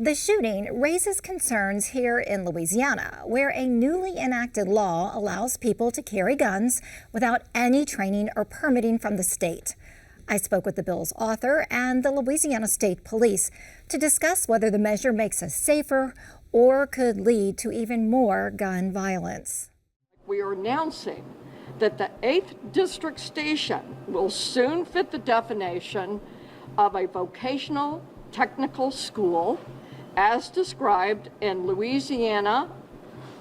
The shooting raises concerns here in Louisiana, where a newly enacted law allows people to carry guns without any training or permitting from the state. I spoke with the bill's author and the Louisiana State Police to discuss whether the measure makes us safer or could lead to even more gun violence. We are announcing that the 8th District Station will soon fit the definition of a vocational technical school as described in Louisiana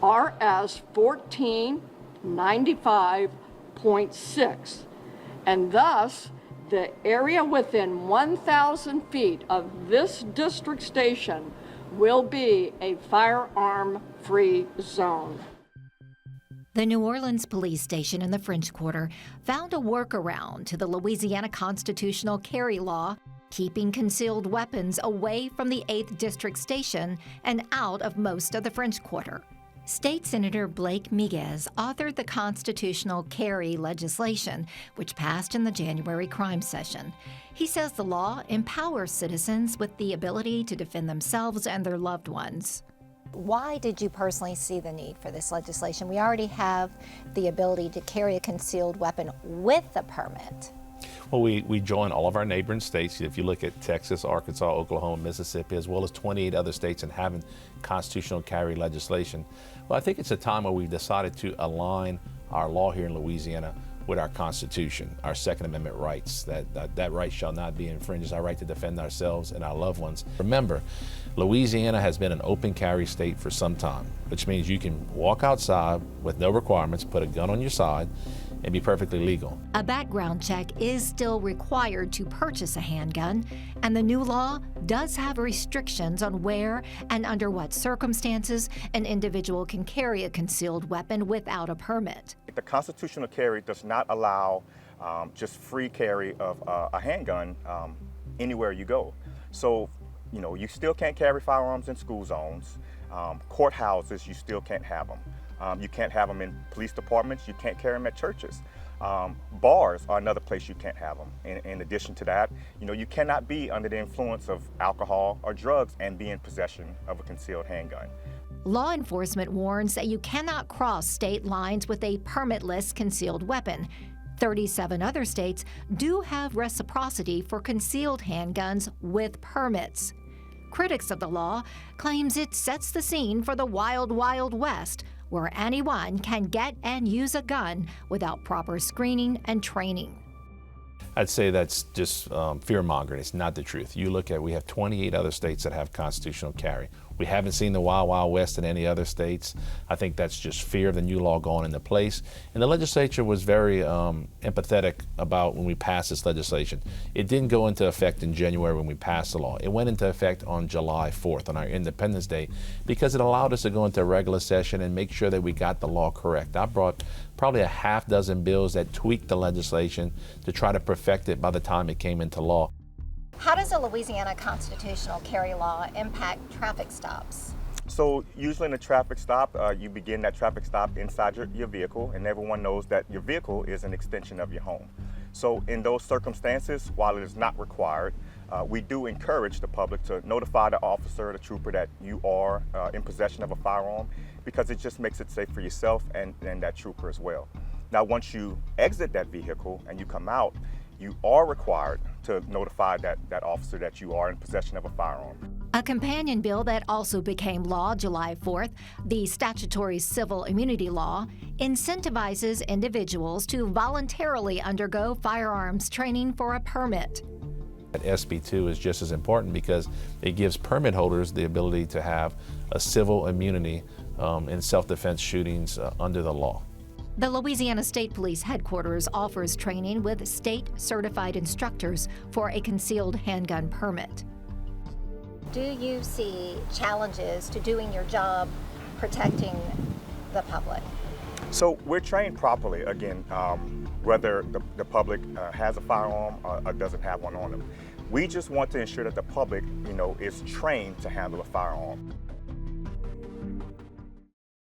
RS 1495.6, and thus the area within 1,000 feet of this district station will be a firearm-free zone. The New Orleans police station in the French Quarter found a workaround to the Louisiana constitutional carry law, keeping concealed weapons away from the 8th District Station and out of most of the French Quarter. State Senator Blake Miguez authored the constitutional carry legislation, which passed in the January crime session. He says the law empowers citizens with the ability to defend themselves and their loved ones. Why did you personally see the need for this legislation? We already have the ability to carry a concealed weapon with a permit. Well, we join all of our neighboring states. If you look at Texas, Arkansas, Oklahoma, Mississippi, as well as 28 other states and having constitutional carry legislation. Well, I think it's a time where we've decided to align our law here in Louisiana with our Constitution, our Second Amendment rights, that right shall not be infringed, our right to defend ourselves and our loved ones. Remember, Louisiana has been an open carry state for some time, which means you can walk outside with no requirements, put a gun on your side, and be perfectly legal. A background check is still required to purchase a handgun, and the new law does have restrictions on where and under what circumstances an individual can carry a concealed weapon without a permit. The constitutional carry does not allow just free carry of a handgun anywhere you go. So, you know, you still can't carry firearms in school zones. Courthouses, you still can't have them. You can't have them in police departments. You can't carry them at churches. Bars are another place you can't have them. In addition to that, you know, you cannot be under the influence of alcohol or drugs and be in possession of a concealed handgun. Law enforcement warns that you cannot cross state lines with a permitless concealed weapon. 37 other states do have reciprocity for concealed handguns with permits. Critics of the law claims it sets the scene for the wild, wild west, where anyone can get and use a gun without proper screening and training. I'd say that's just fear-mongering. It's not the truth. You look at, we have 28 other states that have constitutional carry. We haven't seen the wild, wild west in any other states. I think that's just fear of the new law going into place. And the legislature was very empathetic about when we passed this legislation. It didn't go into effect in January when we passed the law. It went into effect on July 4th, on our Independence Day, because it allowed us to go into a regular session and make sure that we got the law correct. I brought probably a half dozen bills that tweaked the legislation to try to perfect it by the time it came into law. How does the Louisiana constitutional carry law impact traffic stops? So usually in a traffic stop, you begin that traffic stop inside your vehicle, and everyone knows that your vehicle is an extension of your home. So in those circumstances, while it is not required, we do encourage the public to notify the officer or the trooper that you are in possession of a firearm, because it just makes it safe for yourself and that trooper as well. Now, once you exit that vehicle and you come out, you are required to notify that officer that you are in possession of a firearm. A companion bill that also became law July 4th, the statutory civil immunity law, incentivizes individuals to voluntarily undergo firearms training for a permit. SB 2 is just as important because it gives permit holders the ability to have a civil immunity in self-defense shootings under the law. The Louisiana State Police Headquarters offers training with state-certified instructors for a concealed handgun permit. Do you see challenges to doing your job protecting the public? So we're trained properly, again, whether the public has a firearm or doesn't have one on them. We just want to ensure that the public, is trained to handle a firearm.